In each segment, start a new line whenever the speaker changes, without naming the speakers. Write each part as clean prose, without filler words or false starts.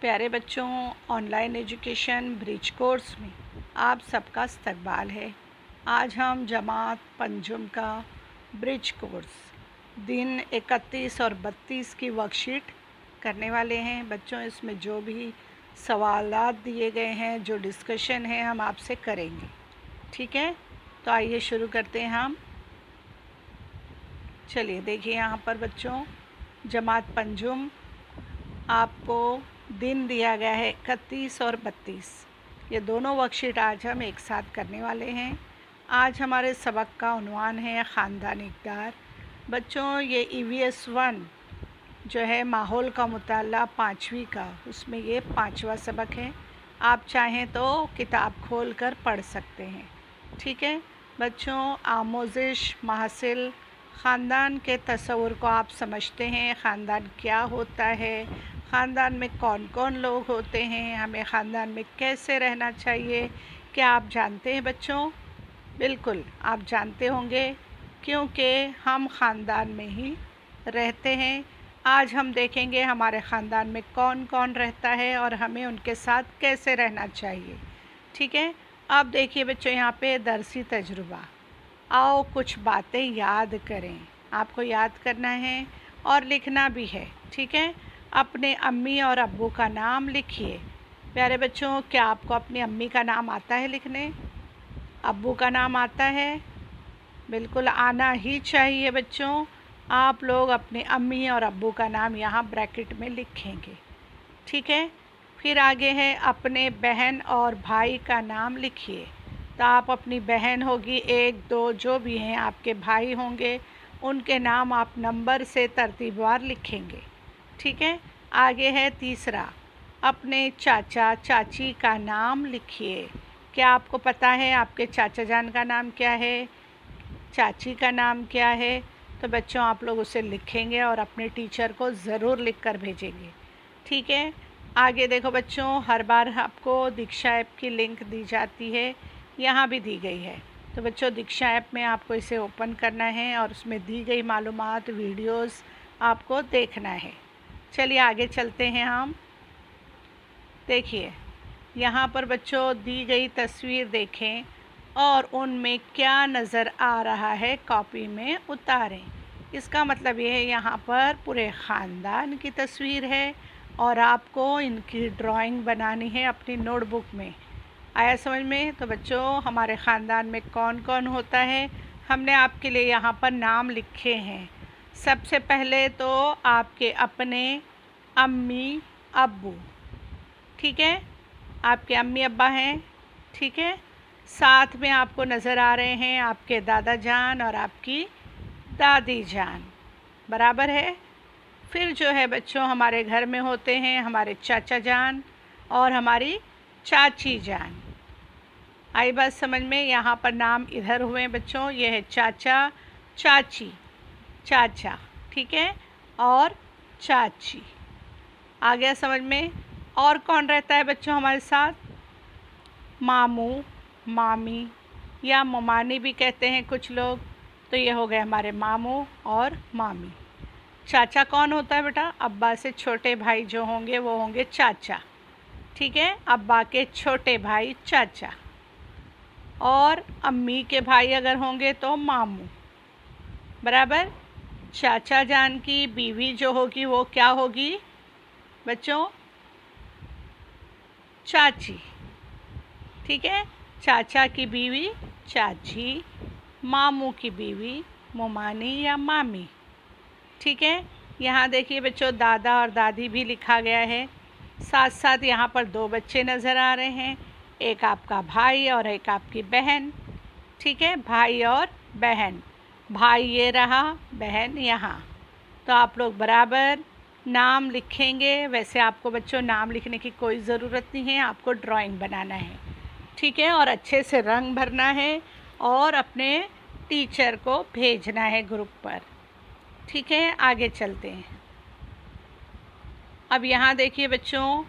प्यारे बच्चों, online education bridge course में आप सबका इस्तकबाल है। आज हम जमात पंजुम का ब्रिज कोर्स दिन 31 और 32 की वर्कशीट करने वाले हैं। बच्चों, इसमें जो भी सवालात दिए गए हैं, जो डिस्कशन है, हम आपसे करेंगे। ठीक है, तो आइए शुरू करते हैं हम। चलिए देखिए, यहाँ पर बच्चों जमात पंजुम आपको दिन दिया गया है 31 और 32। ये दोनों वर्कशीट आज हम एक साथ करने वाले हैं। आज हमारे सबक का उन्वान है ख़ानदानी इक़्तिदार। बच्चों, ये EVS 1 जो है माहौल का मुताला 5वीं का, उसमें ये 5वां सबक है। आप चाहें तो किताब खोल कर पढ़ सकते हैं। ठीक है बच्चों, आमोज़िश महसिल ख़ानदान के तस्वुर को आप समझते हैं। ख़ानदान क्या होता है, ख़ानदान में कौन कौन लोग होते हैं, हमें ख़ानदान में कैसे रहना चाहिए, क्या आप जानते हैं बच्चों? बिल्कुल आप जानते होंगे, क्योंकि हम ख़ानदान में ही रहते हैं। आज हम देखेंगे हमारे ख़ानदान में कौन कौन रहता है और हमें उनके साथ कैसे रहना चाहिए। ठीक है, अब देखिए बच्चों, यहाँ पे दरसी तजुर्बा। आओ कुछ बातें याद करें। आपको याद करना है और लिखना भी है। ठीक है, अपने अम्मी और अब्बू का नाम लिखिए। प्यारे बच्चों, क्या आपको अपनी अम्मी का नाम आता है लिखने? अब्बू का नाम आता है? बिल्कुल आना ही चाहिए बच्चों। आप लोग अपने अम्मी और अब्बू का नाम यहाँ ब्रैकेट में लिखेंगे। ठीक है, फिर आगे है अपने बहन और भाई का नाम लिखिए। तो आप अपनी बहन होगी 1, 2 जो भी हैं, आपके भाई होंगे, उनके नाम आप नंबर से तरतीबवार लिखेंगे। ठीक है, आगे है तीसरा, अपने चाचा चाची का नाम लिखिए। क्या आपको पता है आपके चाचा जान का नाम क्या है, चाची का नाम क्या है? तो बच्चों आप लोग उसे लिखेंगे और अपने टीचर को ज़रूर लिख कर भेजेंगे। ठीक है, आगे देखो बच्चों, हर बार आपको दीक्षा ऐप की लिंक दी जाती है, यहाँ भी दी गई है। तो बच्चों दीक्षा ऐप में आपको इसे ओपन करना है और उसमें दी गई मालूमात, वीडियोस आपको देखना है। चलिए आगे चलते हैं हम। देखिए यहाँ पर बच्चों दी गई तस्वीर देखें और उनमें क्या नज़र आ रहा है कॉपी में उतारें। इसका मतलब ये है यहाँ पर पूरे ख़ानदान की तस्वीर है और आपको इनकी ड्राइंग बनानी है अपनी नोटबुक में। आया समझ में? तो बच्चों हमारे ख़ानदान में कौन कौन होता है, हमने आपके लिए यहाँ पर नाम लिखे हैं। सबसे पहले तो आपके अपने अम्मी अब्बू। ठीक है, आपके अम्मी अब्बा हैं। ठीक है, साथ में आपको नज़र आ रहे हैं आपके दादा जान और आपकी दादी जान, बराबर है। फिर जो है बच्चों हमारे घर में होते हैं हमारे चाचा जान और हमारी चाची जान। आई बात समझ में? यहाँ पर नाम इधर हुए बच्चों, ये है चाचा चाची, चाचा, ठीक है, और चाची। आ गया समझ में? और कौन रहता है बच्चों हमारे साथ? मामू, मामी या ममानी भी कहते हैं कुछ लोग। तो ये हो गए हमारे मामू और मामी। चाचा कौन होता है बेटा? अब्बा से छोटे भाई जो होंगे वो होंगे चाचा। ठीक है, अब्बा के छोटे भाई चाचा, और अम्मी के भाई अगर होंगे तो मामू, बराबर। चाचा जान की बीवी जो होगी वो क्या होगी बच्चों? चाची। ठीक है, चाचा की बीवी चाची, मामू की बीवी मोमानी या मामी। ठीक है, यहाँ देखिए बच्चों दादा और दादी भी लिखा गया है। साथ साथ यहाँ पर 2 बच्चे नज़र आ रहे हैं, एक आपका भाई और एक आपकी बहन। ठीक है, भाई और बहन, भाई ये रहा, बहन यहाँ। तो आप लोग बराबर नाम लिखेंगे। वैसे आपको बच्चों नाम लिखने की कोई ज़रूरत नहीं है, आपको ड्राइंग बनाना है। ठीक है, और अच्छे से रंग भरना है और अपने टीचर को भेजना है ग्रुप पर। ठीक है, आगे चलते हैं। अब यहाँ देखिए बच्चों,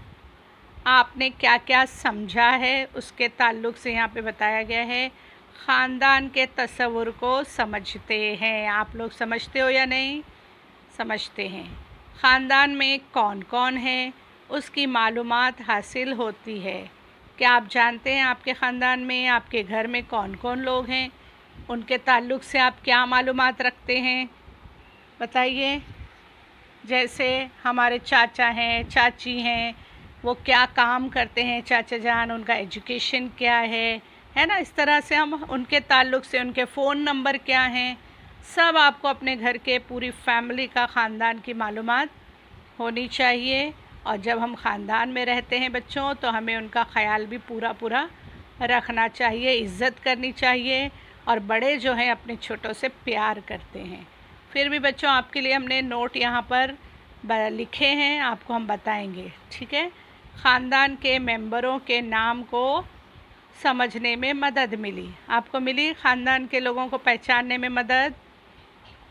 आपने क्या क्या समझा है उसके ताल्लुक़ से यहाँ पे बताया गया है। ख़ानदान के तस्वुर को समझते हैं। आप लोग समझते हो या नहीं? समझते हैं। ख़ानदान में कौन कौन है, उसकी मालूमात हासिल होती है। क्या आप जानते हैं आपके ख़ानदान में, आपके घर में कौन कौन लोग हैं? उनके ताल्लुक़ से आप क्या मालूमात रखते हैं, बताइए। जैसे हमारे चाचा हैं, चाची हैं, वो क्या काम करते हैं चाचा जान, उनका एजुकेशन क्या है ना। इस तरह से हम उनके ताल्लुक़ से उनके फ़ोन नंबर क्या हैं, सब आपको अपने घर के पूरी फैमिली का, ख़ानदान की मालूमात होनी चाहिए। और जब हम ख़ानदान में रहते हैं बच्चों, तो हमें उनका ख़याल भी पूरा पूरा रखना चाहिए, इज़्ज़त करनी चाहिए। और बड़े जो हैं अपने छोटों से प्यार करते हैं। फिर भी बच्चों आपके लिए हमने नोट यहाँ पर लिखे हैं, आपको हम बताएंगे, ठीक है। ख़ानदान के मेंबरों के नाम को समझने में मदद मिली, आपको मिली ख़ानदान के लोगों को पहचानने में मदद।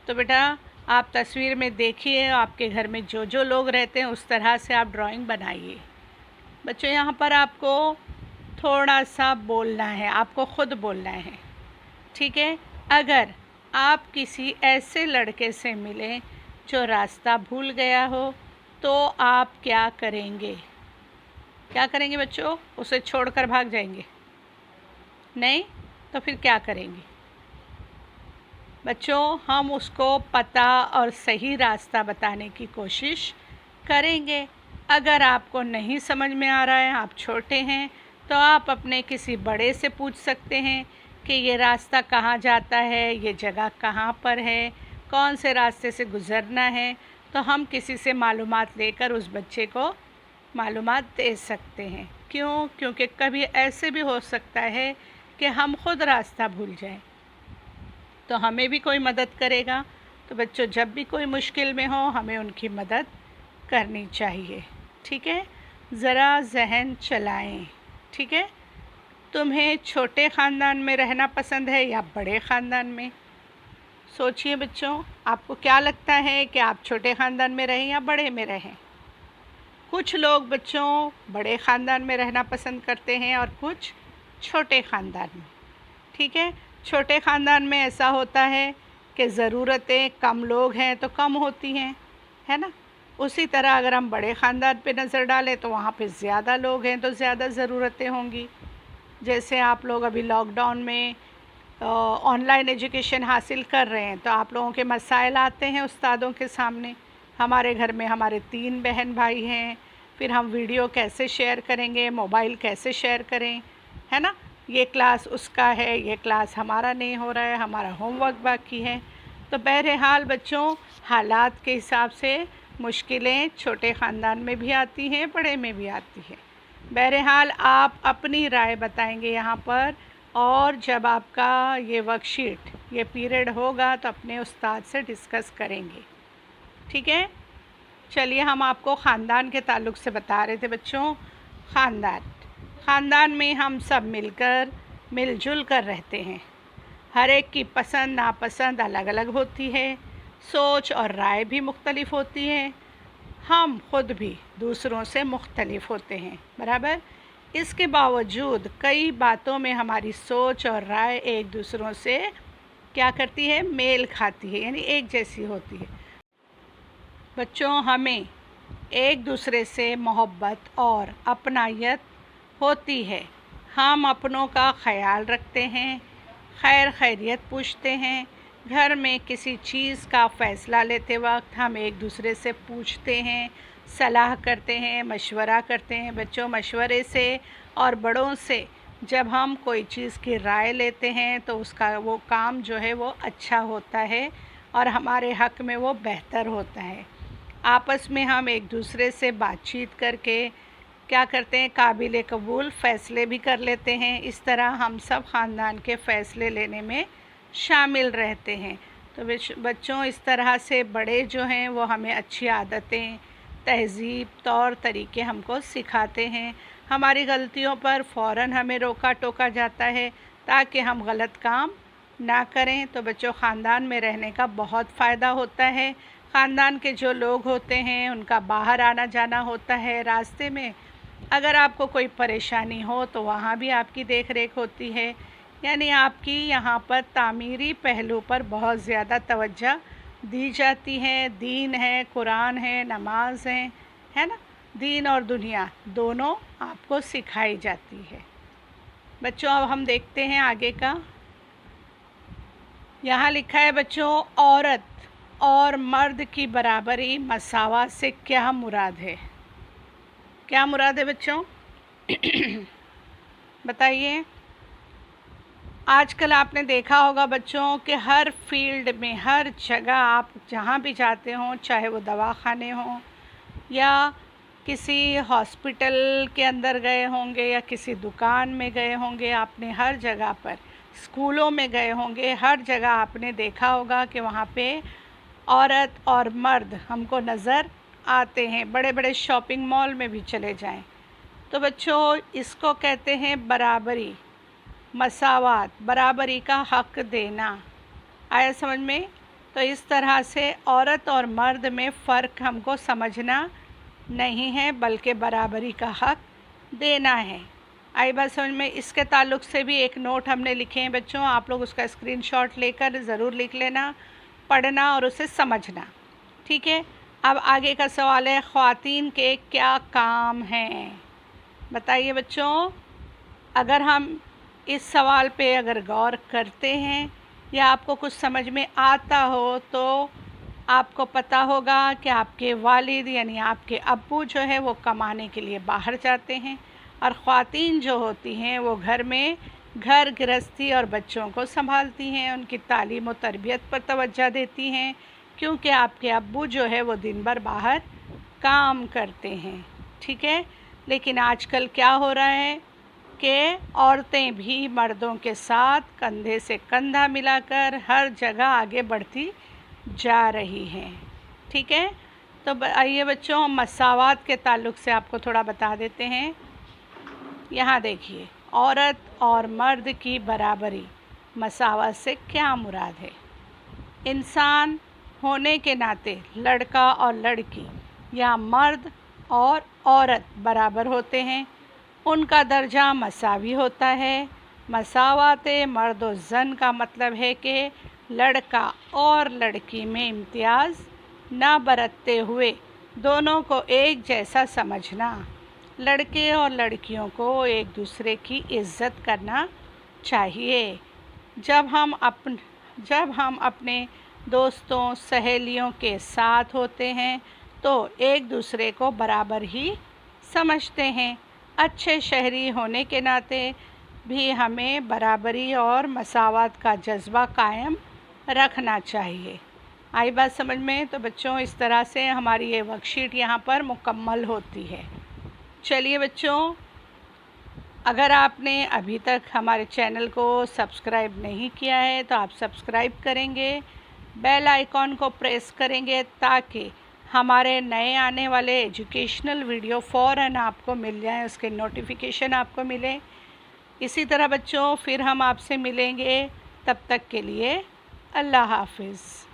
तो बेटा आप तस्वीर में देखिए, आपके घर में जो जो लोग रहते हैं उस तरह से आप ड्राइंग बनाइए। बच्चों यहाँ पर आपको थोड़ा सा बोलना है, आपको ख़ुद बोलना है, ठीक है। अगर आप किसी ऐसे लड़के से मिलें जो रास्ता भूल गया हो, तो आप क्या करेंगे? क्या करेंगे बच्चों? उसे छोड़कर भाग जाएंगे? नहीं, तो फिर क्या करेंगे? बच्चों हम उसको पता और सही रास्ता बताने की कोशिश करेंगे। अगर आपको नहीं समझ में आ रहा है, आप छोटे हैं, तो आप अपने किसी बड़े से पूछ सकते हैं कि ये रास्ता कहाँ जाता है, ये जगह कहाँ पर है, कौन से रास्ते से गुज़रना है। तो हम किसी से मालूमात लेकर उस बच्चे को मालूमात दे सकते हैं। क्यों? क्योंकि कभी ऐसे भी हो सकता है कि हम खुद रास्ता भूल जाएं, तो हमें भी कोई मदद करेगा। तो बच्चों जब भी कोई मुश्किल में हो, हमें उनकी मदद करनी चाहिए, ठीक है। ज़रा जहन चलाएं, ठीक है। तुम्हें छोटे ख़ानदान में रहना पसंद है या बड़े ख़ानदान में? सोचिए बच्चों, आपको क्या लगता है कि आप छोटे ख़ानदान में रहें या बड़े में रहें? कुछ लोग बच्चों बड़े ख़ानदान में रहना पसंद करते हैं और कुछ छोटे ख़ानदान में, ठीक है। छोटे ख़ानदान में ऐसा होता है कि ज़रूरतें कम लोग हैं तो कम होती हैं, है ना। उसी तरह अगर हम बड़े ख़ानदान पे नज़र डालें तो वहाँ पे ज़्यादा लोग हैं तो ज़्यादा ज़रूरतें होंगी। जैसे आप लोग अभी लॉकडाउन में ऑनलाइन एजुकेशन हासिल कर रहे हैं, तो आप लोगों के मसाइल आते हैं उस्तादों के सामने। हमारे घर में हमारे 3 बहन भाई हैं, फिर हम वीडियो कैसे शेयर करेंगे, मोबाइल कैसे शेयर करें, है ना। ये क्लास उसका है, ये क्लास हमारा नहीं हो रहा है, हमारा होमवर्क बाकी है। तो बहरहाल बच्चों हालात के हिसाब से मुश्किलें छोटे ख़ानदान में भी आती हैं, बड़े में भी आती है। बहरहाल आप अपनी राय बताएंगे यहाँ पर, और जब आपका ये वर्कशीट, ये पीरियड होगा तो अपने उस्ताद से डिस्कस करेंगे, ठीक है। चलिए हम आपको ख़ानदान के ताल्लुक़ से बता रहे थे बच्चों। ख़ानदान में हम सब मिलकर मिलजुल कर रहते हैं। हर एक की पसंद नापसंद अलग अलग होती है, सोच और राय भी मुख्तलिफ़ होती है। हम खुद भी दूसरों से मुख्तलिफ़ होते हैं, बराबर। इसके बावजूद कई बातों में हमारी सोच और राय एक दूसरों से क्या करती है, मेल खाती है, यानी एक जैसी होती है। बच्चों हमें एक दूसरे से मोहब्बत और अपनायत होती है। हम अपनों का ख्याल रखते हैं, खैर खैरियत पूछते हैं। घर में किसी चीज़ का फ़ैसला लेते वक्त हम एक दूसरे से पूछते हैं, सलाह करते हैं, मशवरा करते हैं। बच्चों मशवरे से और बड़ों से जब हम कोई चीज़ की राय लेते हैं तो उसका वो काम जो है वो अच्छा होता है और हमारे हक़ में वो बेहतर होता है। आपस में हम एक दूसरे से बातचीत करके क्या करते हैं, काबिल कबूल फ़ैसले भी कर लेते हैं। इस तरह हम सब ख़ानदान के फ़ैसले लेने में शामिल रहते हैं। तो बच्चों इस तरह से बड़े जो हैं वो हमें अच्छी आदतें, तहज़ीब, तौर तरीके हमको सिखाते हैं। हमारी गलतियों पर फ़ौरन हमें रोका टोका जाता है ताकि हम गलत काम ना करें। तो बच्चों ख़ानदान में रहने का बहुत फ़ायदा होता है। ख़ानदान के जो लोग होते हैं उनका बाहर आना जाना होता है। रास्ते में अगर आपको कोई परेशानी हो तो वहाँ भी आपकी देख रेख होती है। यानी आपकी यहाँ पर तामीरी पहलू पर बहुत ज़्यादा तवज्जो दी जाती है। दीन है, कुरान है, नमाज है ना। दीन और दुनिया दोनों आपको सिखाई जाती है। बच्चों अब हम देखते हैं आगे का। यहाँ लिखा है बच्चों, औरत और मर्द की बराबरी मसावात से क्या मुराद है? क्या मुराद है बच्चों? बताइए। आजकल आपने देखा होगा बच्चों कि हर फील्ड में, हर जगह आप जहाँ भी जाते हों, चाहे वो दवाखाने हों या किसी हॉस्पिटल के अंदर गए होंगे या किसी दुकान में गए होंगे, आपने हर जगह पर, स्कूलों में गए होंगे, हर जगह आपने देखा होगा कि वहाँ पे औरत और मर्द हमको नज़र आते हैं। बड़े बड़े शॉपिंग मॉल में भी चले जाएं। तो बच्चों इसको कहते हैं बराबरी, मसावात, बराबरी का हक देना। आया समझ में? तो इस तरह से औरत और मर्द में फ़र्क हमको समझना नहीं है, बल्कि बराबरी का हक देना है। आई बात समझ में? इसके ताल्लुक़ से भी एक नोट हमने लिखे हैं बच्चों, आप लोग उसका स्क्रीनशॉट लेकर ज़रूर लिख लेना, पढ़ना और उसे समझना। ठीक है। अब आगे का सवाल है, ख़वातीन के क्या काम हैं? बताइए बच्चों। अगर हम इस सवाल पे अगर गौर करते हैं या आपको कुछ समझ में आता हो तो आपको पता होगा कि आपके वालिद यानी आपके अब्बू जो है वो कमाने के लिए बाहर जाते हैं और ख़वातीन जो होती हैं वो घर में घर गृहस्थी और बच्चों को संभालती हैं, उनकी तालीम और तरबियत पर तवज्जो देती हैं, क्योंकि आपके अब्बू जो है वो दिन भर बाहर काम करते हैं। ठीक है। लेकिन आजकल क्या हो रहा है कि औरतें भी मर्दों के साथ कंधे से कंधा मिलाकर हर जगह आगे बढ़ती जा रही हैं। ठीक है। तो आइए बच्चों, हम मसावात के ताल्लुक़ से आपको थोड़ा बता देते हैं। यहाँ देखिए, औरत और मर्द की बराबरी, मसावत से क्या मुराद है? इंसान होने के नाते लड़का और लड़की या मर्द और औरत बराबर होते हैं, उनका दर्जा मसावी होता है। मसावात मर्द और ज़न का मतलब है कि लड़का और लड़की में इम्तियाज़ ना बरतते हुए दोनों को एक जैसा समझना। लड़के और लड़कियों को एक दूसरे की इज़्ज़त करना चाहिए। जब हम अपने दोस्तों सहेलियों के साथ होते हैं तो एक दूसरे को बराबर ही समझते हैं। अच्छे शहरी होने के नाते भी हमें बराबरी और मसावत का जज्बा कायम रखना चाहिए। आई बात समझ में? तो बच्चों इस तरह से हमारी ये वर्कशीट यहाँ पर मुकम्मल होती है। चलिए बच्चों, अगर आपने अभी तक हमारे चैनल को सब्सक्राइब नहीं किया है तो आप सब्सक्राइब करेंगे, बेल आइकॉन को प्रेस करेंगे ताकि हमारे नए आने वाले एजुकेशनल वीडियो फ़ौरन आपको मिल जाएं, उसके नोटिफिकेशन आपको मिले। इसी तरह बच्चों फिर हम आपसे मिलेंगे, तब तक के लिए अल्लाह हाफ़िज़।